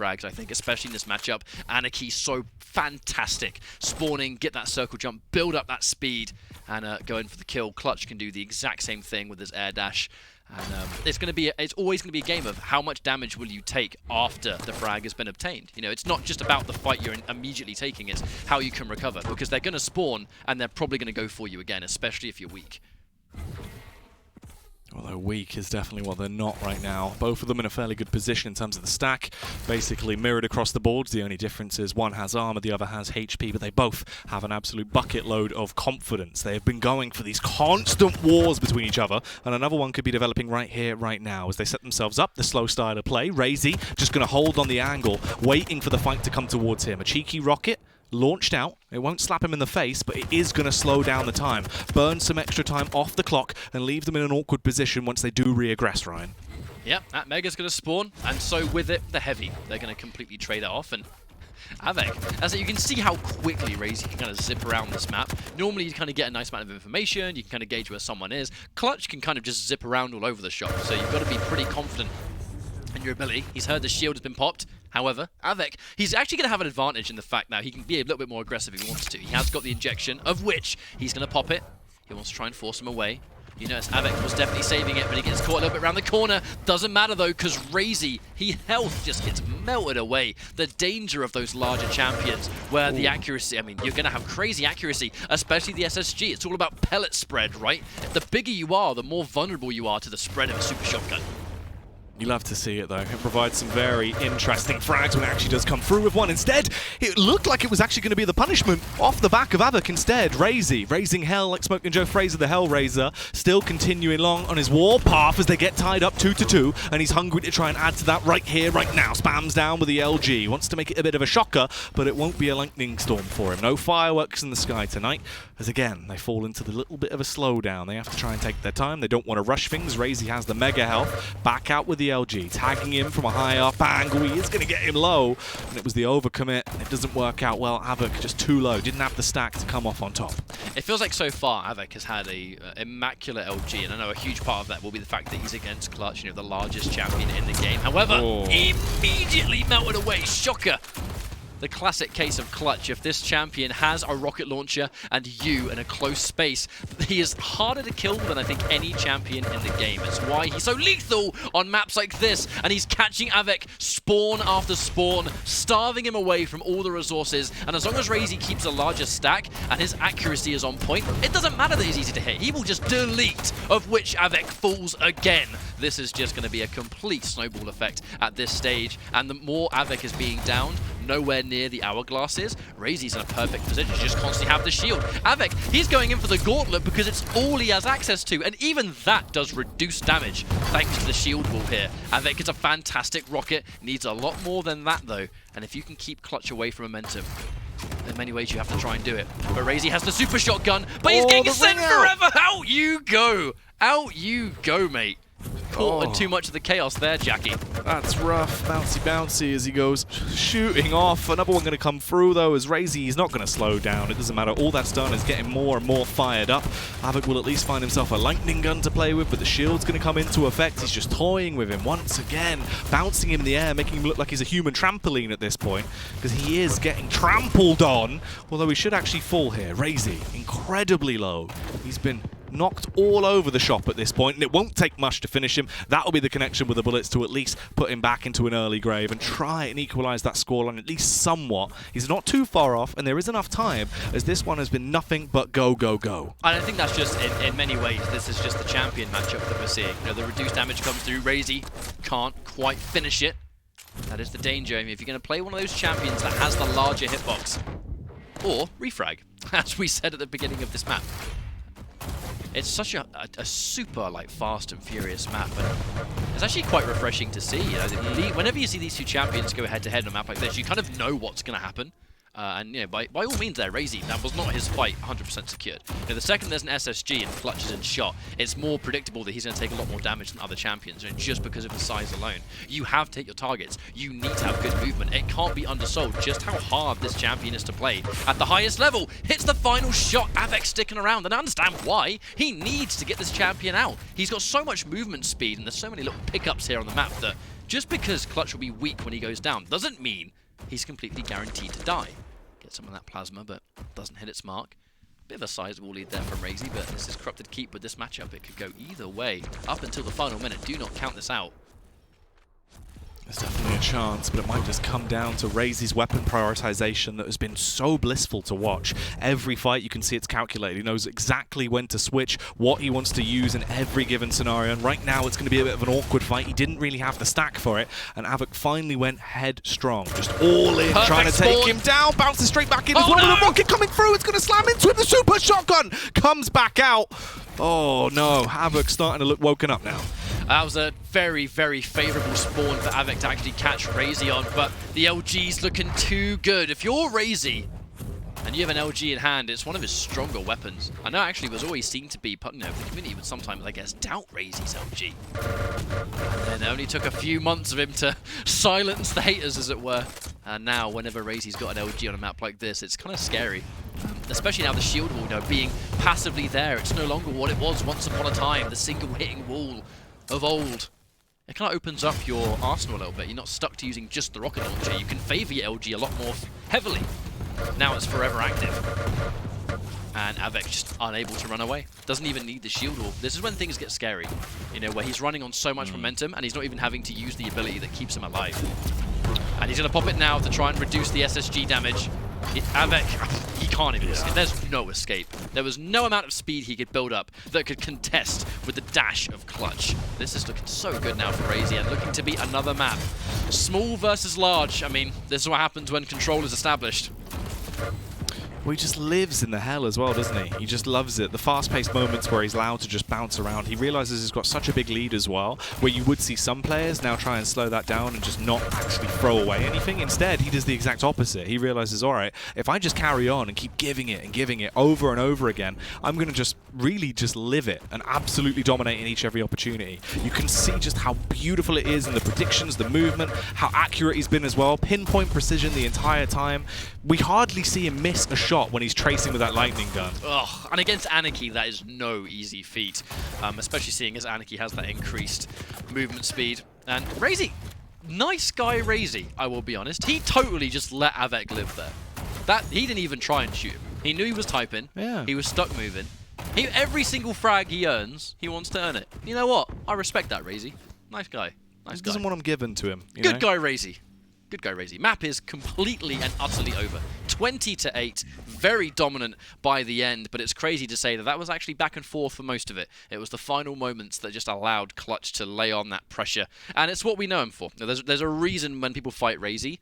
refrags, I think, especially in this matchup. Anarchy, so fantastic. Spawning, get that circle jump, build up that speed, and go in for the kill. Clutch can do the exact same thing with his air dash. And it's always going to be a game of how much damage will you take after the frag has been obtained. You know, it's not just about the fight you're immediately taking, it's how you can recover, because they're going to spawn and they're probably going to go for you again, especially if you're weak. Although weak is definitely what they're not right now. Both of them in a fairly good position in terms of the stack. Basically mirrored across the boards. The only difference is one has armor, the other has HP, but they both have an absolute bucket load of confidence. They have been going for these constant wars between each other, and another one could be developing right here, right now, as they set themselves up. The slow style of play. Raisy just going to hold on the angle, waiting for the fight to come towards him. A cheeky rocket launched out. It won't slap him in the face, but it is going to slow down the time. Burn some extra time off the clock and leave them in an awkward position once they do re-aggress, Ryan. Yep, that Mega's going to spawn, and so with it, the Heavy. They're going to completely trade it off, and Av3k, as you can see how quickly Raisy can kind of zip around this map. Normally you kind of get a nice amount of information, you can kind of gauge where someone is. Clutch can kind of just zip around all over the shop, so you've got to be pretty confident in your ability. He's heard the shield has been popped. However, Av3k, he's actually going to have an advantage in the fact now he can be a little bit more aggressive if he wants to. He has got the injection, of which he's going to pop it. He wants to try and force him away. You notice Av3k was definitely saving it, but he gets caught a little bit around the corner. Doesn't matter though, because Raisy, health just gets melted away. The danger of those larger champions, where the accuracy, I mean, you're going to have crazy accuracy, especially the SSG. It's all about pellet spread, right? The bigger you are, the more vulnerable you are to the spread of a super shotgun. You love to see it, though. It provides some very interesting frags when it actually does come through with one. Instead, it looked like it was actually going to be the punishment off the back of Av3k instead. Raisy, raising hell like Smoking Joe Fraser, the Hellraiser, still continuing along on his war path as they get tied up 2-2, and he's hungry to try and add to that right here, right now. Spams down with the LG. Wants to make it a bit of a shocker, but it won't be a lightning storm for him. No fireworks in the sky tonight, as again, they fall into the little bit of a slowdown. They have to try and take their time. They don't want to rush things. Raisy has the mega health. Back out with the LG, tagging him from a high up angle. He is going to get him low, and it was the overcommit. It doesn't work out well. Av3k just too low. Didn't have the stack to come off on top. It feels like so far Av3k has had a immaculate LG, and I know a huge part of that will be the fact that he's against Clutch, you know, the largest champion in the game. However, immediately melted away. Shocker. The classic case of Clutch. If this champion has a rocket launcher and you in a close space, he is harder to kill than I think any champion in the game. It's why he's so lethal on maps like this, and he's catching Av3k spawn after spawn, starving him away from all the resources. And as long as Raisy keeps a larger stack and his accuracy is on point, it doesn't matter that he's easy to hit. He will just delete, of which Av3k falls again. This is just going to be a complete snowball effect at this stage, and the more Av3k is being downed, nowhere near the hourglass is, Raisy's in a perfect position to just constantly have the shield. Av3k, he's going in for the gauntlet because it's all he has access to, and even that does reduce damage thanks to the shield wall here. Av3k is a fantastic rocket, needs a lot more than that though, and if you can keep Clutch away from momentum, in many ways you have to try and do it. But Raisy has the super shotgun, but he's getting sent forever! Out you go! Out you go, mate. Caught in too much of the chaos there, Jackie. That's rough. Bouncy, bouncy as he goes shooting off. Another one going to come through, though, as Raisy is not going to slow down. It doesn't matter. All that's done is getting more and more fired up. Av3k will at least find himself a lightning gun to play with, but the shield's going to come into effect. He's just toying with him once again, bouncing him in the air, making him look like he's a human trampoline at this point, because he is getting trampled on, although he should actually fall here. Raisy, incredibly low. He's been knocked all over the shop at this point, and it won't take much to finish him. That'll be the connection with the bullets to at least put him back into an early grave and try and equalize that scoreline at least somewhat. He's not too far off, and there is enough time, as this one has been nothing but go, go, go. I don't think that's just, in many ways, this is just the champion matchup that we're seeing. You know, the reduced damage comes through. Raisy can't quite finish it. That is the danger. I mean, if you're going to play one of those champions that has the larger hitbox, or refrag, as we said at the beginning of this map. It's such a super like fast and furious map, and it's actually quite refreshing to see. You know, whenever you see these two champions go head to head on a map like this, you kind of know what's going to happen. And you know, by all means there, Raisy, that was not his fight 100% secured. You know, the second there's an SSG and Clutch is in shot, it's more predictable that he's going to take a lot more damage than other champions, and just because of his size alone. You have to hit your targets. You need to have good movement. It can't be undersold just how hard this champion is to play. At the highest level, hits the final shot. Av3k sticking around, and I understand why. He needs to get this champion out. He's got so much movement speed, and there's so many little pickups here on the map that just because Clutch will be weak when he goes down doesn't mean he's completely guaranteed to die. Get some of that plasma, but doesn't hit its mark. Bit of a sizable lead there from Raisy, but this is Corrupted Keep with this matchup. It could go either way up until the final minute. Do not count this out. There's definitely a chance, but it might just come down to Raisy's weapon prioritization that has been so blissful to watch. Every fight you can see it's calculated. He knows exactly when to switch, what he wants to use in every given scenario, and right now it's going to be a bit of an awkward fight. He didn't really have the stack for it, and Av3k finally went headstrong, just all in, trying to take him down, bounces straight back in as well with a rocket coming through. It's going to slam into him. The super shotgun comes back out. Oh no, Av3k starting to look woken up now. That was a very, very favourable spawn for Av3k to actually catch Raisy on, but the LG's looking too good. If you're Raisy and you have an LG in hand, it's one of his stronger weapons. I know actually was always seen to be, you know, the community would sometimes, I guess, doubt Raisy's LG. And then it only took a few months of him to silence the haters, as it were. And now, whenever Raisy's got an LG on a map like this, it's kind of scary. Especially now the shield wall, you know, being passively there. It's no longer what it was once upon a time, the single hitting wall of old. It kind of opens up your arsenal a little bit. You're not stuck to using just the rocket launcher. You can favor your LG a lot more heavily. Now it's forever active. And Av3k just unable to run away. Doesn't even need the shield wall. This is when things get scary. You know, where he's running on so much momentum and he's not even having to use the ability that keeps him alive. And he's going to pop it now to try and reduce the SSG damage. Av3k, he can't even escape. There's no escape. There was no amount of speed he could build up that could contest with the dash of Clutch. This is looking so good now for Raisy and looking to be another map. Small versus large. I mean, this is what happens when control is established. Well, he just lives in the hell as well, doesn't he? He just loves it. The fast-paced moments where he's allowed to just bounce around. He realizes he's got such a big lead as well, where you would see some players now try and slow that down and just not actually throw away anything. Instead, he does the exact opposite. He realizes, all right, if I just carry on and keep giving it over and over again, I'm going to just really just live it and absolutely dominate in each every opportunity. You can see just how beautiful it is in the predictions, the movement, how accurate he's been as well. Pinpoint precision the entire time. We hardly see him miss a shot when he's tracing with that lightning gun. Ugh, and against Anarchy, that is no easy feat, especially seeing as Anarchy has that increased movement speed. And Raisy, nice guy Raisy, I will be honest. He totally just let Av3k live there. He didn't even try and shoot him. He knew he was typing. Yeah. He was stuck moving. Every single frag he earns, he wants to earn it. You know what? I respect that, Raisy. Nice guy. He doesn't want them given to him. Good guy, Raisy. Good guy, Raisy. Map is completely and utterly over. 20-8, very dominant by the end, but it's crazy to say that that was actually back and forth for most of it. It was the final moments that just allowed Clutch to lay on that pressure, and it's what we know him for. Now, there's a reason when people fight Raisy,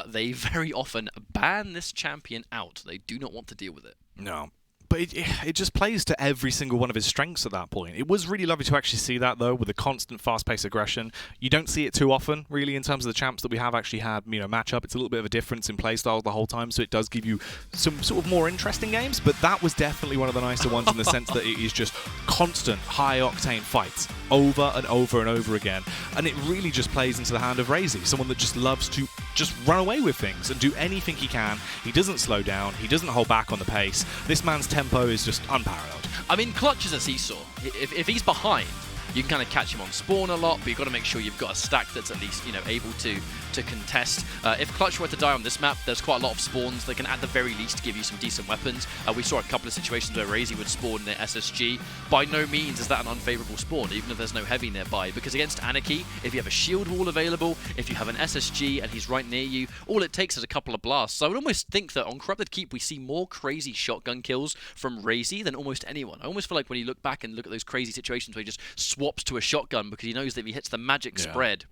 they very often ban this champion out. They do not want to deal with it. No. But it just plays to every single one of his strengths at that point. It was really lovely to actually see that, though, with the constant fast-paced aggression. You don't see it too often, really, in terms of the champs that we have actually had, you know, match up. It's a little bit of a difference in playstyles the whole time, so it does give you some sort of more interesting games. But that was definitely one of the nicer ones in the sense that it is just constant, high-octane fights over and over and over again. And it really just plays into the hand of Raisy, someone that just loves to just run away with things and do anything he can. He doesn't slow down. He doesn't hold back on the pace. This man's tempo is just unparalleled. I mean, Clutch is a seesaw. If he's behind, you can kind of catch him on spawn a lot, but you've got to make sure you've got a stack that's at least, you know, able to contest. If Clutch were to die on this map, there's quite a lot of spawns that can at the very least give you some decent weapons. We saw a couple of situations where Raisy would spawn near SSG. By no means is that an unfavorable spawn, even if there's no heavy nearby, because against Anarchy, if you have a shield wall available, if you have an SSG and he's right near you, all it takes is a couple of blasts. So I would almost think that on Corrupted Keep we see more crazy shotgun kills from Raisy than almost anyone. I almost feel like when you look back and look at those crazy situations where he just swaps to a shotgun because he knows that if he hits the magic spread,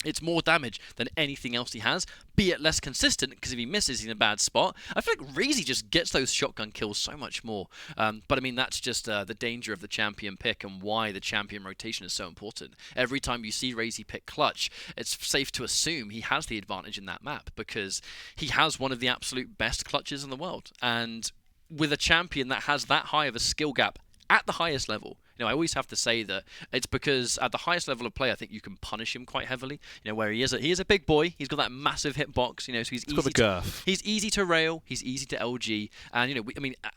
It's more damage than anything else he has, be it less consistent, because if he misses, he's in a bad spot. I feel like Raisy just gets those shotgun kills so much more. But I mean, that's just the danger of the champion pick and why the champion rotation is so important. Every time you see Raisy pick clutch, it's safe to assume he has the advantage in that map, because he has one of the absolute best clutches in the world. And with a champion that has that high of a skill gap at the highest level, I always have to say that it's because at the highest level of play, I think you can punish him quite heavily. Where he is a big boy. He's got that massive hitbox. So he's got the girth. He's easy to rail. He's easy to LG. And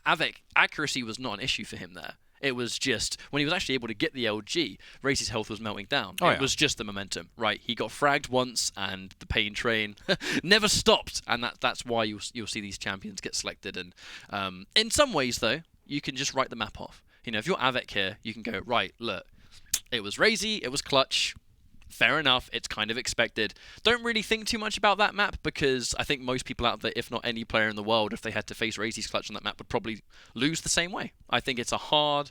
Av3k accuracy was not an issue for him there. It was just when he was actually able to get the LG, Raisy's health was melting down. It was just the momentum, right? He got fragged once, and the pain train never stopped. And that's why you'll see these champions get selected. And in some ways, though, you can just write the map off. If you're Av3k here, you can go, right, look, it was Raisy, it was clutch. Fair enough, it's kind of expected. Don't really think too much about that map, because I think most people out there, if not any player in the world, if they had to face Raisy's clutch on that map, would probably lose the same way. I think it's a hard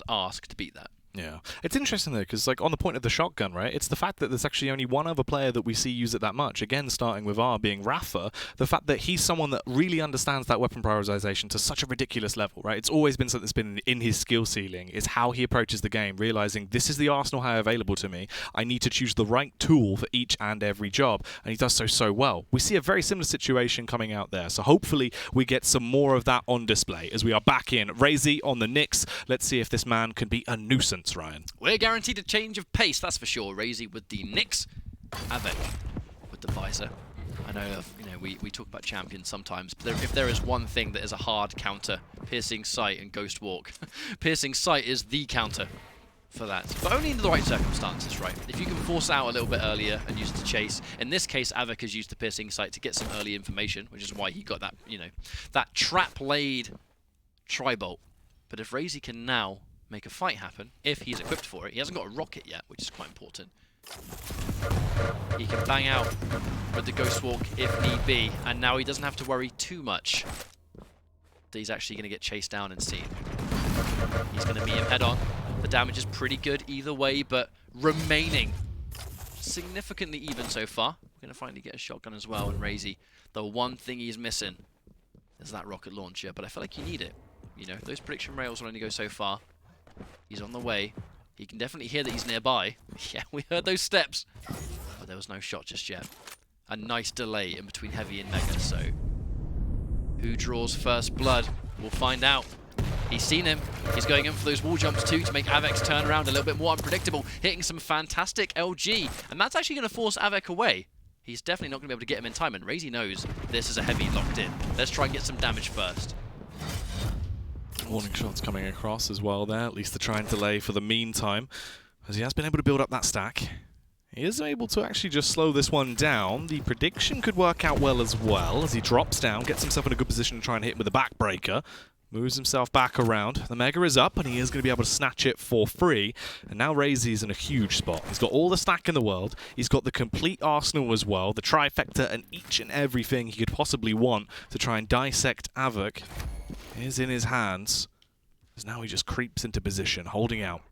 ask to beat that. Yeah. It's interesting, though, because on the point of the shotgun, right, it's the fact that there's actually only one other player that we see use it that much. Again, starting with R being Rafa, the fact that he's someone that really understands that weapon prioritization to such a ridiculous level, right? It's always been something that's been in his skill ceiling, is how he approaches the game, realizing this is the arsenal I have available to me. I need to choose the right tool for each and every job, and he does so well. We see a very similar situation coming out there, so hopefully we get some more of that on display as we are back in. Raisy on the Knicks. Let's see if this man can be a nuisance, Ryan. We're guaranteed a change of pace, that's for sure. Raisy with the Knicks, Av3k with the visor. I know, we talk about champions sometimes, but if there is one thing that is a hard counter, Piercing Sight and Ghost Walk. Piercing Sight is the counter for that, but only in the right circumstances, right? If you can force it out a little bit earlier and use it to chase. In this case, Av3k has used the Piercing Sight to get some early information, which is why he got that, that trap-laid tri-bolt. But if Raisy can now make a fight happen, if he's equipped for it. He hasn't got a rocket yet, which is quite important. He can bang out with the Ghost Walk if need be, and now he doesn't have to worry too much that he's actually going to get chased down and seen. He's going to meet him head on. The damage is pretty good either way, but remaining significantly even so far. We're going to finally get a shotgun as well, and Raisy, the one thing he's missing is that rocket launcher, but I feel like you need it. Those prediction rails will only go so far. He's on the way. He can definitely hear that he's nearby. Yeah, we heard those steps. But there was no shot just yet. A nice delay in between Heavy and Mega, so who draws first blood? We'll find out. He's seen him. He's going in for those wall jumps too to make Av3k's turn around a little bit more unpredictable, hitting some fantastic LG. And that's actually going to force Av3k away. He's definitely not going to be able to get him in time, and Raisy knows this is a Heavy locked in. Let's try and get some damage first. Warning shots coming across as well there, at least to try and delay for the meantime, as he has been able to build up that stack. He is able to actually just slow this one down. The prediction could work out well as he drops down, gets himself in a good position to try and hit him with a backbreaker. Moves himself back around. The Mega is up, and he is going to be able to snatch it for free. And now Raisy's in a huge spot. He's got all the stack in the world. He's got the complete arsenal as well, the trifecta, and each and everything he could possibly want to try and dissect Av3k is in his hands. As now he just creeps into position, holding out,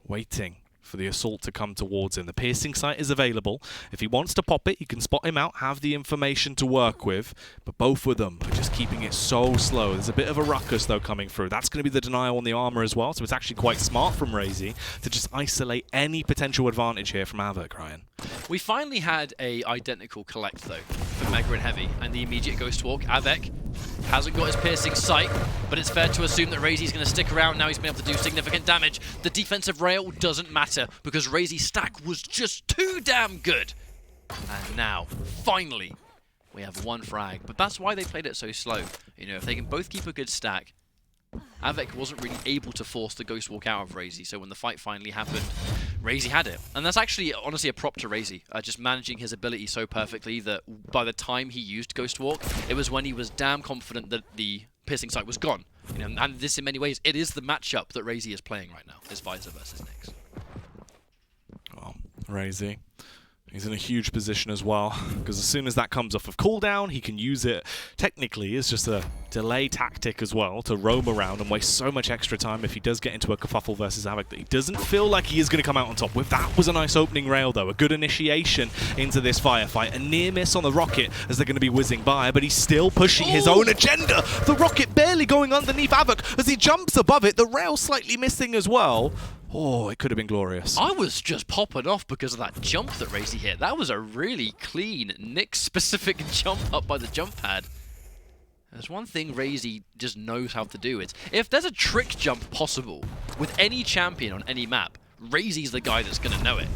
waiting for the assault to come towards him. The Piercing Sight is available. If he wants to pop it, he can spot him out, have the information to work with, but both of them are just keeping it so slow. There's a bit of a ruckus, though, coming through. That's going to be the denial on the armor as well, so it's actually quite smart from Raisy to just isolate any potential advantage here from Av3k, Ryan. We finally had a identical collect, though, for Mega and Heavy, and the immediate Ghost Walk. Av3k hasn't got his Piercing Sight, but it's fair to assume that Raisy's going to stick around. Now he's been able to do significant damage. The defensive rail doesn't matter because Raisy's stack was just too damn good. And now, finally, we have one frag. But that's why they played it so slow. If they can both keep a good stack, Av3k wasn't really able to force the Ghost Walk out of Raisy, so when the fight finally happened, Raisy had it. And that's actually, honestly, a prop to Raisy, just managing his ability so perfectly that by the time he used Ghost Walk, it was when he was damn confident that the Piercing Sight was gone. And this, in many ways, it is the matchup that Raisy is playing right now, is Visor versus Nyx. Well, Raisy He's in a huge position as well, because as soon as that comes off of cooldown, he can use it, technically, as just a delay tactic as well, to roam around and waste so much extra time if he does get into a kerfuffle versus Av3k that he doesn't feel like he is going to come out on top with. That was a nice opening rail, though, a good initiation into this firefight. A near miss on the rocket as they're going to be whizzing by, but he's still pushing his own agenda. The rocket barely going underneath Av3k as he jumps above it, the rail slightly missing as well. Oh, it could have been glorious. I was just popping off because of that jump that Raisy hit. That was a really clean, Nick-specific jump up by the jump pad. There's one thing Raisy just knows how to do. It's if there's a trick jump possible with any champion on any map, Raisy's the guy that's going to know it.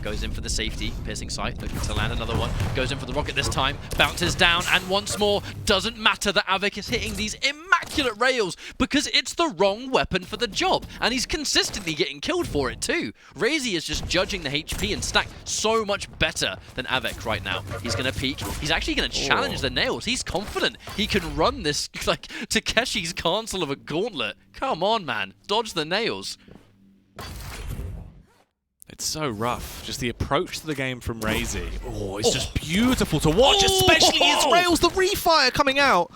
Goes in for the safety, piercing sight, looking to land another one. Goes in for the rocket this time, bounces down, and once more, doesn't matter that Av3k is hitting these immaculate rails because it's the wrong weapon for the job, and he's consistently getting killed for it too. Raisy is just judging the HP and stack so much better than Av3k right now. He's going to peek. He's actually going to challenge the nails. He's confident he can run this like Takeshi's cancel of a gauntlet. Come on, man. Dodge the nails. It's so rough. Just the approach to the game from Raisy. Oh, it's just beautiful to watch, especially his rails, the refire coming out.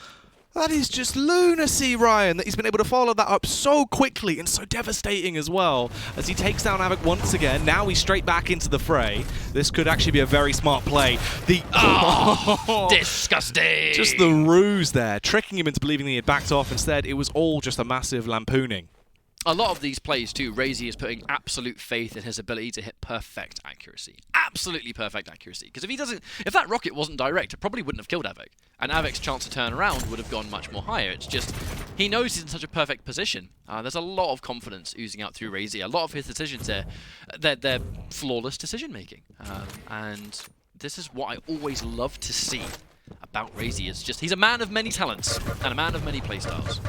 That is just lunacy, Ryan, that he's been able to follow that up so quickly and so devastating as well. As he takes down Av3k once again, now he's straight back into the fray. This could actually be a very smart play. Disgusting! Just the ruse there, tricking him into believing he had backed off. Instead, it was all just a massive lampooning. A lot of these plays too, Raisy is putting absolute faith in his ability to hit perfect accuracy. Absolutely perfect accuracy. Because if that rocket wasn't direct, it probably wouldn't have killed Av3k. And Av3k's chance to turn around would have gone much more higher. It's just, he knows he's in such a perfect position. There's a lot of confidence oozing out through Raisy. A lot of his decisions here, they're flawless decision making. And this is what I always love to see about Raisy. It's just, he's a man of many talents and a man of many playstyles.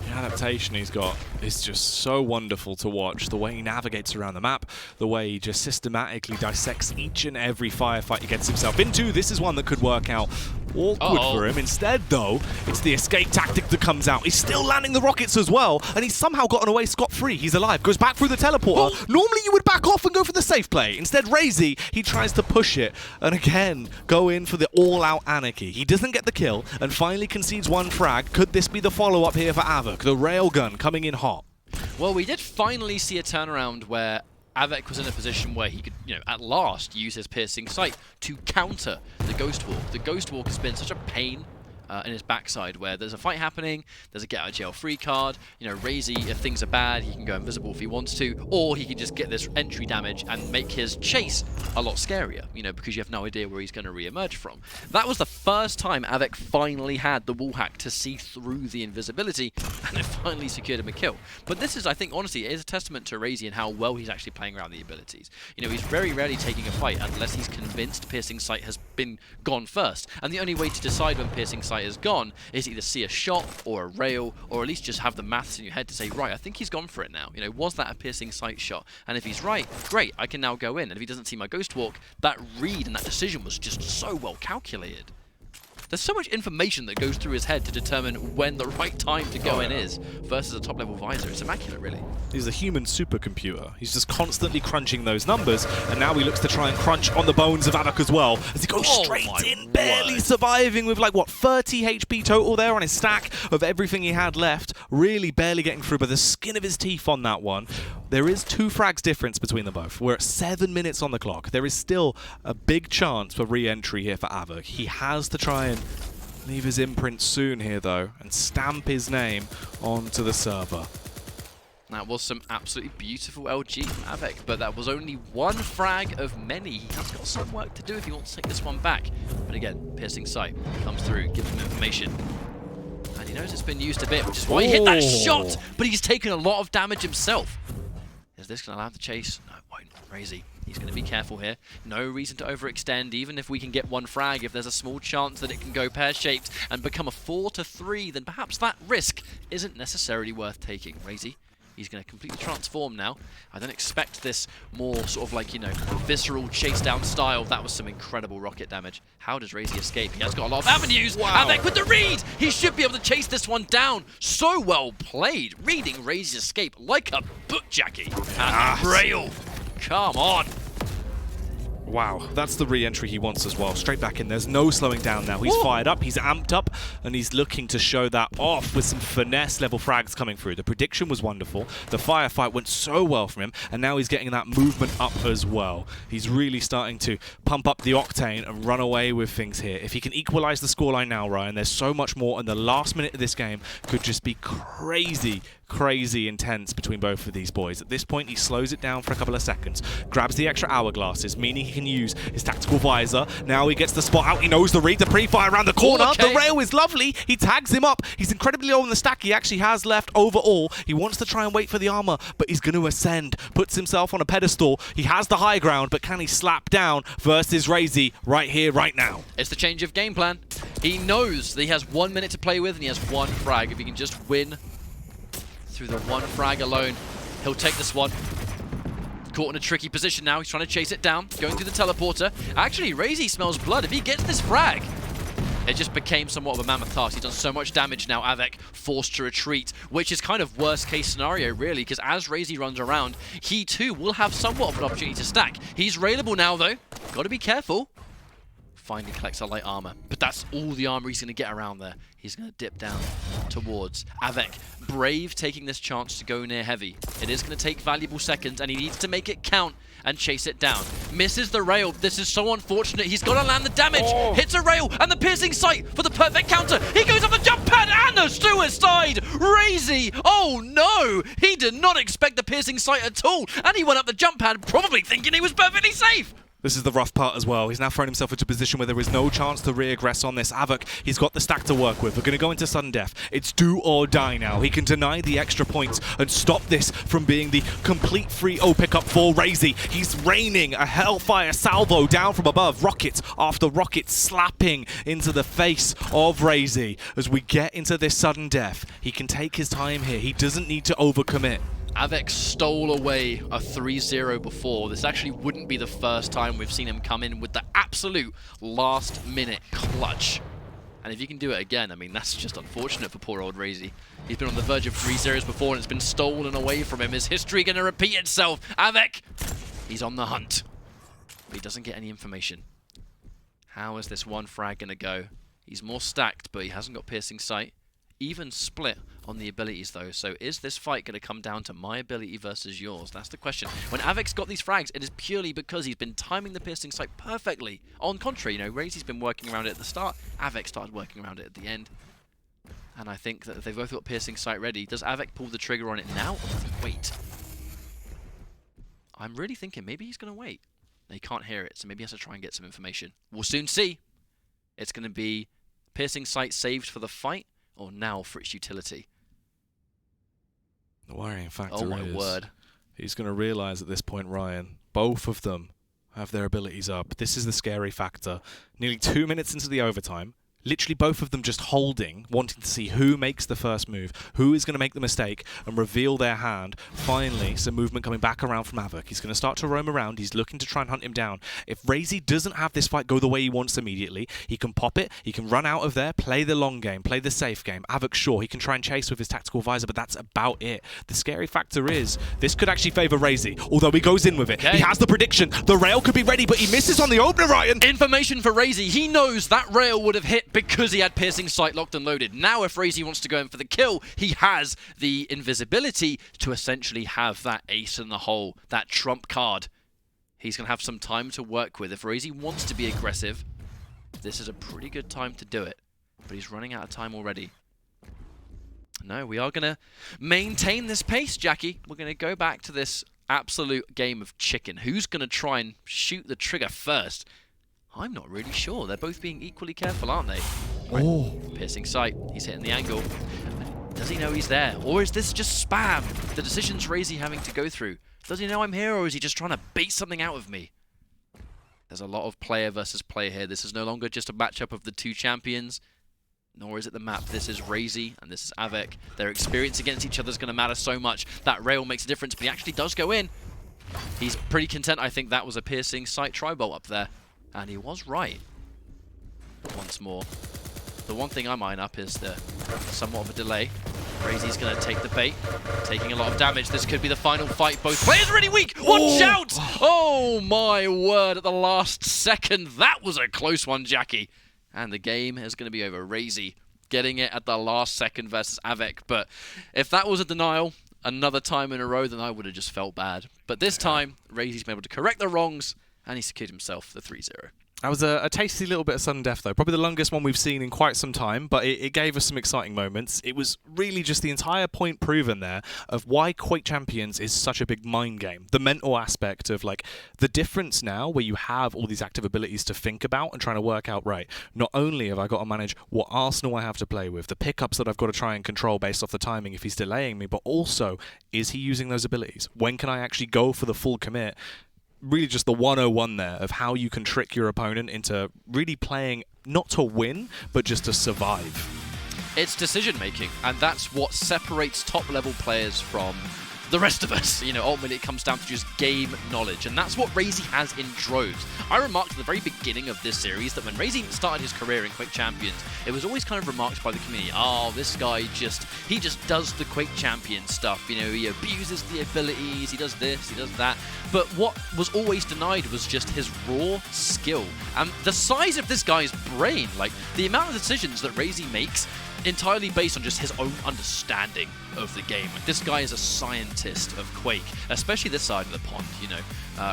The adaptation he's got is just so wonderful to watch. The way he navigates around the map, the way he just systematically dissects each and every firefight he gets himself into. This is one that could work out awkward for him. Instead, though, it's the escape tactic that comes out. He's still landing the rockets as well, and he's somehow gotten away scot-free. He's alive, goes back through the teleporter. Normally, you would back off and go for the safe play. Instead, Raisy, he tries to push it, and again, go in for the all-out anarchy. He doesn't get the kill, and finally concedes one frag. Could this be the follow-up here for Av3k? The railgun coming in hot. Well, we did finally see a turnaround where Av3k was in a position where he could, at last use his piercing sight to counter the Ghost Walk. The Ghost Walk has been such a pain in his backside, where there's a fight happening, there's a get out of jail free card, Raisy, if things are bad, he can go invisible if he wants to, or he can just get this entry damage and make his chase a lot scarier, because you have no idea where he's going to re-emerge from. That was the first time Av3k finally had the wall hack to see through the invisibility, and it finally secured him a kill. But this is, I think, honestly, it is a testament to Raisy and how well he's actually playing around the abilities. He's very rarely taking a fight unless he's convinced piercing sight has been gone first, and the only way to decide when piercing sight is gone is either see a shot or a rail, or at least just have the maths in your head to say, right, I think he's gone for it now. Was that a piercing sight shot? And if he's right, great, I can now go in. And if he doesn't see my Ghost Walk, that read and that decision was just so well calculated. There's so much information that goes through his head to determine when the right time to go in is versus a top-level visor. It's immaculate, really. He's a human supercomputer. He's just constantly crunching those numbers, and now he looks to try and crunch on the bones of Av3k as well, as he goes straight in, barely surviving with, 30 HP total there on his stack of everything he had left. Really barely getting through by the skin of his teeth on that one. There is 2 frags difference between them both. We're at 7 minutes on the clock. There is still a big chance for re-entry here for Av3k. He has to try and leave his imprint soon here, though, and stamp his name onto the server. That was some absolutely beautiful LG from Av3k, but that was only one frag of many. He has got some work to do if he wants to take this one back. But again, piercing sight comes through, gives him information. And he knows it's been used a bit, which is why he hit that shot, but he's taken a lot of damage himself. Is this going to allow the chase? No, it won't. Raisy. He's going to be careful here. No reason to overextend, even if we can get one frag. If there's a small chance that it can go pear-shaped and become a 4-3, then perhaps that risk isn't necessarily worth taking. Raisy, he's going to completely transform now. I don't expect this more sort of visceral chase-down style. That was some incredible rocket damage. How does Raisy escape? He has got a lot of avenues. Wow. Av3k with the read! He should be able to chase this one down. So well played. Reading Raisy's escape like a book, Jackie. And the rail. Come on. Wow, that's the re-entry he wants as well. Straight back in. There's no slowing down now. He's fired up, he's amped up, and he's looking to show that off with some finesse level frags coming through. The prediction was wonderful. The firefight went so well from him, and now he's getting that movement up as well. He's really starting to pump up the octane and run away with things here. If he can equalize the scoreline now, Ryan, there's so much more, and the last minute of this game could just be crazy intense between both of these boys. At this point, he slows it down for a couple of seconds, grabs the extra hourglasses, meaning he can use his tactical visor. Now he gets the spot out. He knows the read, the pre-fire around the corner. The rail is lovely. He tags him up. He's incredibly low on the stack. He actually has left overall. He wants to try and wait for the armor, but he's going to ascend. Puts himself on a pedestal. He has the high ground, but can he slap down versus Raisy right here, right now? It's the change of game plan. He knows that he has 1 minute to play with, and he has one frag. If he can just win through the one frag alone, he'll take this one. Caught in a tricky position now. He's trying to chase it down, going through the teleporter. Actually, Raisy smells blood. If he gets this frag, it just became somewhat of a mammoth task. He's done so much damage now. Av3k forced to retreat, which is kind of worst case scenario, really, because as Raisy runs around, he too will have somewhat of an opportunity to stack. He's railable now, though. Got to be careful. Finally collects a light armor, but that's all the armor he's going to get around there. He's going to dip down towards Av3k. Brave taking this chance to go near heavy. It is going to take valuable seconds, and he needs to make it count and chase it down. Misses the rail. This is so unfortunate. He's got to land the damage. Hits a rail and the piercing sight for the perfect counter. He goes off the jump pad and the suicide. Raisy, oh no! He did not expect the piercing sight at all, and he went up the jump pad probably thinking he was perfectly safe. This is the rough part as well. He's now thrown himself into a position where there is no chance to re-aggress on this. Av3k, he's got the stack to work with. We're going to go into sudden death. It's do or die now. He can deny the extra points and stop this from being the complete 3-0 pickup for Raisy. He's raining a hellfire salvo down from above. Rocket after rocket slapping into the face of Raisy. As we get into this sudden death, he can take his time here. He doesn't need to overcommit. Av3k stole away a 3-0 before. This actually wouldn't be the first time we've seen him come in with the absolute last-minute clutch. And if you can do it again, I mean, that's just unfortunate for poor old Raisy. He's been on the verge of 3-0s before, and it's been stolen away from him. Is history going to repeat itself? Av3k, he's on the hunt, but he doesn't get any information. How is this one frag going to go? He's more stacked, but he hasn't got piercing sight. Even split on the abilities though, so is this fight going to come down to my ability versus yours? That's the question. When Av3k's got these frags, it is purely because he's been timing the piercing sight perfectly. On contrary, you know, Raisy's been working around it at the start, Av3k started working around it at the end. And I think that they've both got piercing sight ready. Does Av3k pull the trigger on it now, or does he wait? I'm really thinking maybe he's going to wait. He can't hear it, so maybe he has to try and get some information. We'll soon see. It's going to be piercing sight saved for the fight, or now for its utility. The worrying factor is, oh my word, he's going to realize at this point, Ryan, both of them have their abilities up. This is the scary factor. Nearly 2 minutes into the overtime, literally both of them just holding, wanting to see who makes the first move, who is going to make the mistake and reveal their hand. Finally, some movement coming back around from Av3k. He's going to start to roam around. He's looking to try and hunt him down. If Raisy doesn't have this fight go the way he wants immediately, he can pop it, he can run out of there, play the long game, play the safe game. Av3k, sure, he can try and chase with his tactical visor, but that's about it. The scary factor is, this could actually favor Raisy, although he goes in with it. Okay. He has the prediction. The rail could be ready, but he misses on the opener, Ryan. Information for Raisy. He knows that rail would have hit because he had piercing sight locked and loaded. Now if Raisy wants to go in for the kill, he has the invisibility to essentially have that ace in the hole, that trump card. He's going to have some time to work with. If Raisy wants to be aggressive, this is a pretty good time to do it. But he's running out of time already. No, we are going to maintain this pace, Jackie. We're going to go back to this absolute game of chicken. Who's going to try and shoot the trigger first? I'm not really sure. They're both being equally careful, aren't they? Right. Oh. Piercing sight. He's hitting the angle. Does he know he's there? Or is this just spam? The decisions Raisy having to go through. Does he know I'm here, or is he just trying to bait something out of me? There's a lot of player versus player here. This is no longer just a matchup of the two champions, nor is it the map. This is Raisy and this is Av3k. Their experience against each other is going to matter so much. That rail makes a difference, but he actually does go in. He's pretty content. I think that was a piercing sight tri-bolt up there. And he was right. Once more. The one thing I mine up is the somewhat of a delay. Raisy's going to take the bait, taking a lot of damage. This could be the final fight. Both players really weak. Watch out! Oh my word, at the last second. That was a close one, Jackie. And the game is going to be over. Raisy getting it at the last second versus Av3k. But if that was a denial another time in a row, then I would have just felt bad. But this time, Raisy's been able to correct the wrongs, and he secured himself the 3-0. That was a tasty little bit of sudden death, though. Probably the longest one we've seen in quite some time, but it gave us some exciting moments. It was really just the entire point proven there of why Quake Champions is such a big mind game. The mental aspect of, like, the difference now where you have all these active abilities to think about and trying to work out, right, not only have I got to manage what arsenal I have to play with, the pickups that I've got to try and control based off the timing if he's delaying me, but also, is he using those abilities? When can I actually go for the full commit? Really just the 101 there of how you can trick your opponent into really playing not to win, but just to survive. It's decision making, and that's what separates top-level players from the rest of us. You know, ultimately it comes down to just game knowledge, and that's what Raisy has in droves. I remarked at the very beginning of this series that when Raisy started his career in Quake Champions, it was always kind of remarked by the community, oh, this guy he just does the Quake Champion stuff, you know, he abuses the abilities, he does this, he does that. But what was always denied was just his raw skill. And the size of this guy's brain, like the amount of decisions that Raisy makes entirely based on just his own understanding of the game. Like, this guy is a scientist of Quake, especially this side of the pond, you know.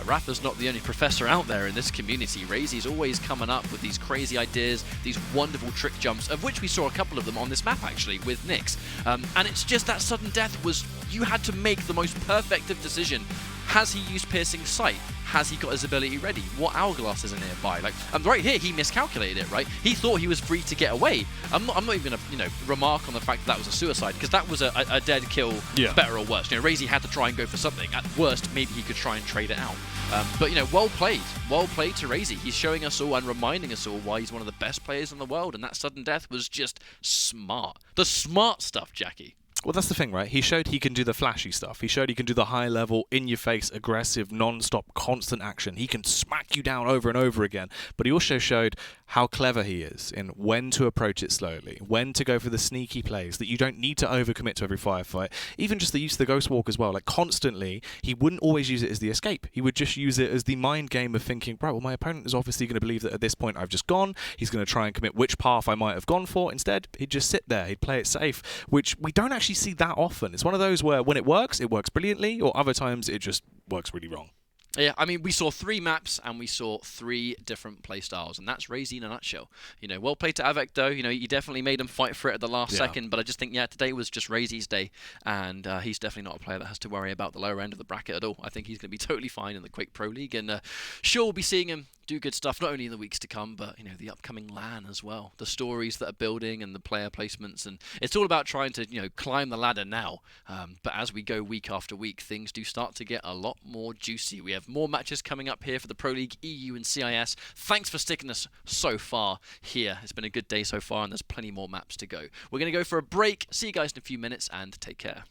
Rafa's not the only professor out there in this community. Raisy's always coming up with these crazy ideas, these wonderful trick jumps, of which we saw a couple of them on this map actually with Nyx. And it's just that sudden death was, you had to make the most perfect of decision. Has he used Piercing Sight? Has he got his ability ready? What hourglasses are nearby? Like, right here, he miscalculated it, right? He thought he was free to get away. I'm not even gonna, you know, remark on the fact that was a suicide, because that was a dead kill, better or worse. You know, Raisy had to try and go for something. At worst, maybe he could try and trade it out. But, you know, well played to Raisy. He's showing us all and reminding us all why he's one of the best players in the world, and that sudden death was just smart. The smart stuff, Jackie. Well, that's the thing, right? He showed he can do the flashy stuff. He showed he can do the high-level, in-your-face, aggressive, non-stop, constant action. He can smack you down over and over again. But he also showed how clever he is in when to approach it slowly, when to go for the sneaky plays, that you don't need to overcommit to every firefight. Even just the use of the Ghost Walk as well. Like, constantly, he wouldn't always use it as the escape. He would just use it as the mind game of thinking, right, well, my opponent is obviously going to believe that at this point I've just gone. He's going to try and commit which path I might have gone for. Instead, he'd just sit there. He'd play it safe, which we don't actually see that often. It's one of those where when it works brilliantly, or other times it just works really wrong. Yeah, I mean, we saw 3 maps and we saw 3 different playstyles, and that's Raisy in a nutshell. You know, well played to Av3k though. You know, you definitely made him fight for it at the last second, but I just think, yeah, today was just Raisy's day, and he's definitely not a player that has to worry about the lower end of the bracket at all. I think he's going to be totally fine in the Quake Pro League, and sure, we'll be seeing him do good stuff, not only in the weeks to come, but, you know, the upcoming LAN as well. The stories that are building and the player placements, and it's all about trying to, you know, climb the ladder now. But as we go week after week, things do start to get a lot more juicy. We have more matches coming up here for the Pro League, EU and CIS. Thanks for sticking us so far here. It's been a good day so far, and there's plenty more maps to go. We're going to go for a break. See you guys in a few minutes, and take care.